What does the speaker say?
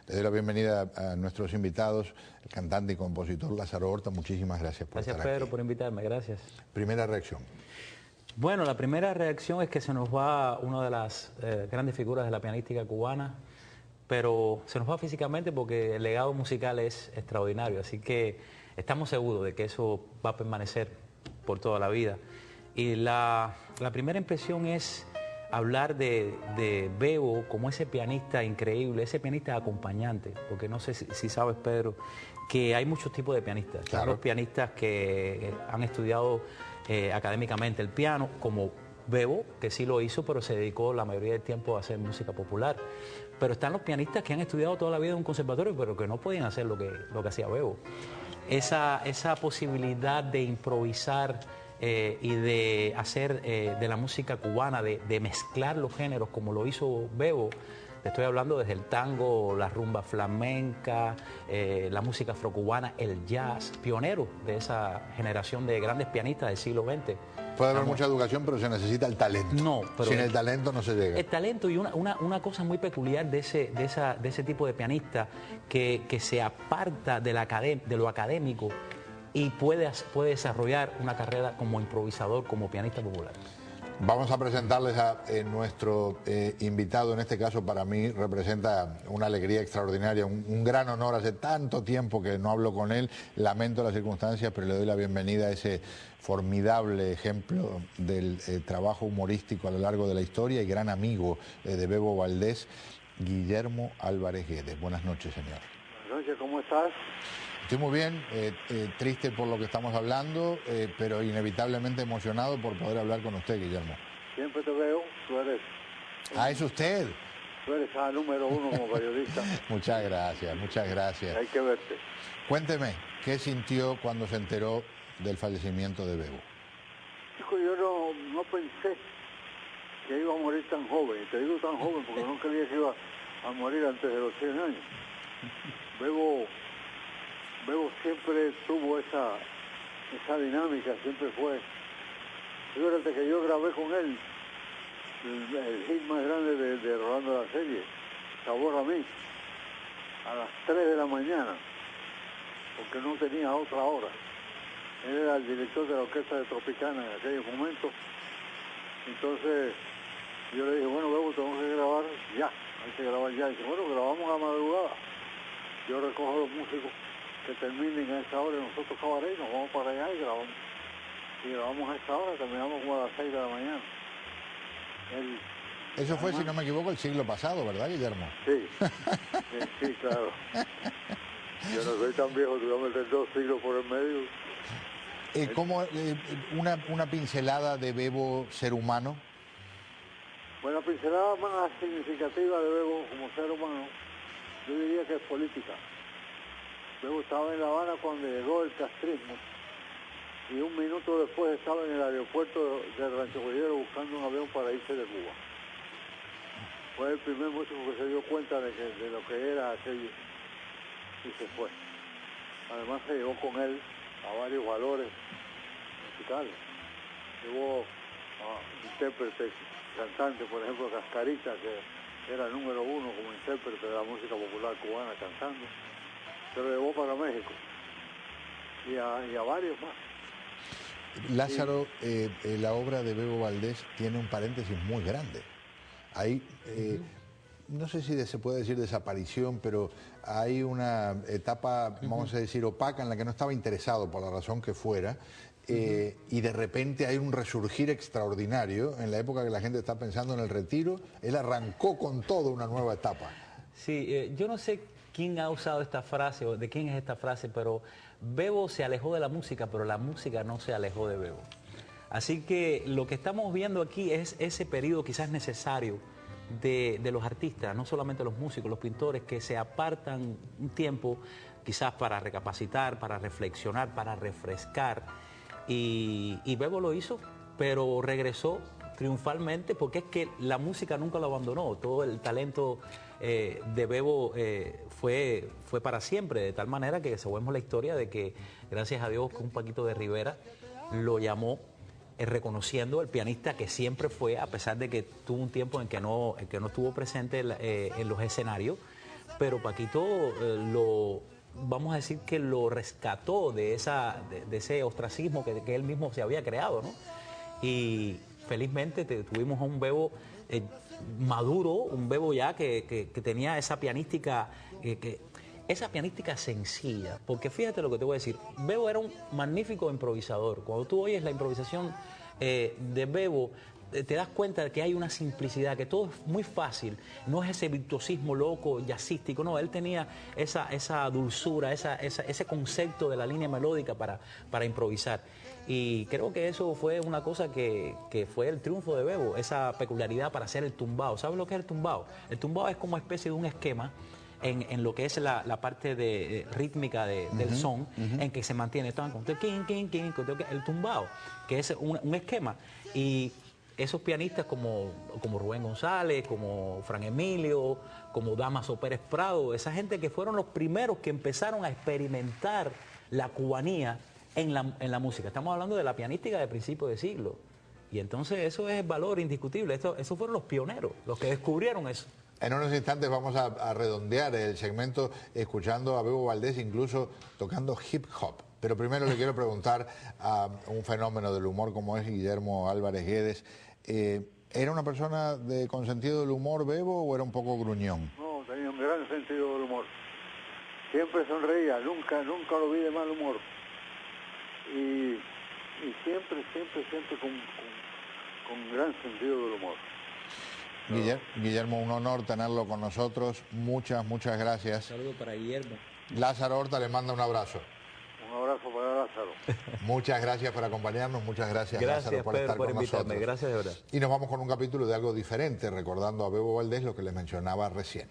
Le doy la bienvenida a nuestros invitados, el cantante y compositor Lázaro Horta. Muchísimas gracias por estar aquí. Gracias, Pedro, por invitarme. Gracias. Primera reacción. Bueno, la primera reacción es que se nos va una de las grandes figuras de la pianística cubana, pero se nos va físicamente porque el legado musical es extraordinario, así que estamos seguros de que eso va a permanecer por toda la vida. Y la primera impresión es hablar de Bebo como ese pianista increíble, ese pianista acompañante, porque no sé si sabes, Pedro, que hay muchos tipos de pianistas. Claro. Hay los pianistas que han estudiado académicamente el piano, como Bebo, que sí lo hizo, pero se dedicó la mayoría del tiempo a hacer música popular. Pero están los pianistas que han estudiado toda la vida en un conservatorio, pero que no podían hacer lo que hacía Bebo. Esa posibilidad de improvisar y de hacer de la música cubana, de mezclar los géneros como lo hizo Bebo. Te estoy hablando desde el tango, la rumba flamenca, la música afrocubana, el jazz, pionero de esa generación de grandes pianistas del siglo XX. Puede haber mucha educación, pero se necesita el talento. No, pero sin el talento no se llega. El talento y una cosa muy peculiar de ese tipo de pianista que se aparta de lo académico y puede desarrollar una carrera como improvisador, como pianista popular. Vamos a presentarles a nuestro invitado. En este caso, para mí, representa una alegría extraordinaria, un gran honor. Hace tanto tiempo que no hablo con él, lamento las circunstancias, pero le doy la bienvenida a ese formidable ejemplo del trabajo humorístico a lo largo de la historia y gran amigo de Bebo Valdés, Guillermo Álvarez Guedes. Buenas noches, señor. Buenas noches, ¿cómo estás? Estoy muy bien, triste por lo que estamos hablando, pero inevitablemente emocionado por poder hablar con usted, Guillermo. Siempre te veo, tú eres... Ah, ¿es usted? Tú eres el número uno como periodista. Muchas gracias, muchas gracias. Hay que verte. Cuénteme, ¿qué sintió cuando se enteró del fallecimiento de Bebo? Hijo, yo no pensé que iba a morir tan joven. Y te digo tan joven porque no creía que iba a morir antes de los 100 años. Bebo siempre tuvo esa dinámica, siempre fue. Fíjate que yo grabé con él el hit más grande de Rolando la Serie, Sabor a mí, a las 3 de la mañana, porque no tenía otra hora. Él era el director de la orquesta de Tropicana en aquellos momentos. Entonces yo le dije, bueno, Bebo, tengo que grabar ya, hay que grabar ya. Y dice, bueno, grabamos a madrugada. Yo recojo a los músicos que terminen a esa hora y nosotros cabaret, nos vamos para allá y grabamos. Y grabamos a esa hora, terminamos como a las 6 de la mañana. Eso fue, si no me equivoco, el siglo pasado, ¿verdad, Guillermo? Sí, sí, claro. Yo no soy tan viejo, te voy a meter 2 siglos por el medio. ¿Cómo una pincelada de Bebo ser humano? Bueno, la pincelada más significativa de Bebo como ser humano, yo diría que es política. Bebo estaba en La Habana cuando llegó el castrismo y un minuto después estaba en el aeropuerto de Rancho Cordillero buscando un avión para irse de Cuba. Fue el primer músico que se dio cuenta de lo que era aquello y se fue. Además se llevó con él a varios valores musicales. Llevó a intérpretes, cantantes, por ejemplo Cascarita, que era el número 1 como intérprete de la música popular cubana cantando. Se lo llevó para México y a varios más. Lázaro, la obra de Bebo Valdés tiene un paréntesis muy grande. Hay, no sé si se puede decir desaparición, pero hay una etapa, vamos a decir, opaca en la que no estaba interesado por la razón que fuera, y de repente hay un resurgir extraordinario en la época que la gente está pensando en el retiro. Él arrancó con todo una nueva etapa. Sí, yo no sé quién ha usado esta frase o de quién es esta frase, pero Bebo se alejó de la música, pero la música no se alejó de Bebo. Así que lo que estamos viendo aquí es ese periodo quizás necesario de los artistas, no solamente los músicos, los pintores, que se apartan un tiempo quizás para recapacitar, para reflexionar, para refrescar. Y Bebo lo hizo, pero regresó triunfalmente, porque es que la música nunca lo abandonó. Todo el talento de Bebo fue para siempre, de tal manera que sabemos la historia de que, gracias a Dios, un Paquito de Rivera lo llamó reconociendo el pianista que siempre fue, a pesar de que tuvo un tiempo en que no estuvo presente en los escenarios, pero Paquito vamos a decir que lo rescató de ese ostracismo que él mismo se había creado, ¿no? Y felizmente tuvimos a un Bebo maduro, un Bebo ya que tenía esa pianística, esa pianística sencilla, porque fíjate lo que te voy a decir, Bebo era un magnífico improvisador. Cuando tú oyes la improvisación de Bebo, te das cuenta de que hay una simplicidad, que todo es muy fácil, no es ese virtuosismo loco, jazzístico, no, él tenía esa dulzura, ese concepto de la línea melódica para improvisar. Y creo que eso fue una cosa que fue el triunfo de Bebo, esa peculiaridad para hacer el tumbao. ¿Sabes lo que es el tumbao? El tumbao es como especie de un esquema en lo que es la parte rítmica del son, en que se mantiene el tumbao, que es un esquema. Y esos pianistas como Rubén González, como Fran Emilio, como Damaso Pérez Prado, esa gente que fueron los primeros que empezaron a experimentar la cubanía en la música. Estamos hablando de la pianística de principios de siglo. Y entonces eso es valor indiscutible. Esos fueron los pioneros, los que descubrieron eso. En unos instantes vamos a redondear el segmento escuchando a Bebo Valdés, incluso tocando hip hop. Pero primero le quiero preguntar a un fenómeno del humor como es Guillermo Álvarez Guedes. ¿Era una persona con sentido del humor, Bebo, o era un poco gruñón? No, tenía un gran sentido del humor. Siempre sonreía, nunca lo vi de mal humor. Y siempre con gran sentido del humor. Guillermo, un honor tenerlo con nosotros. Muchas gracias. Un saludo para Guillermo. Lázaro Horta le manda un abrazo. Un abrazo para Lázaro. Muchas gracias por acompañarnos, muchas gracias Lázaro por estar con nosotros. Gracias de verdad. Y nos vamos con un capítulo de algo diferente, recordando a Bebo Valdés lo que les mencionaba recién.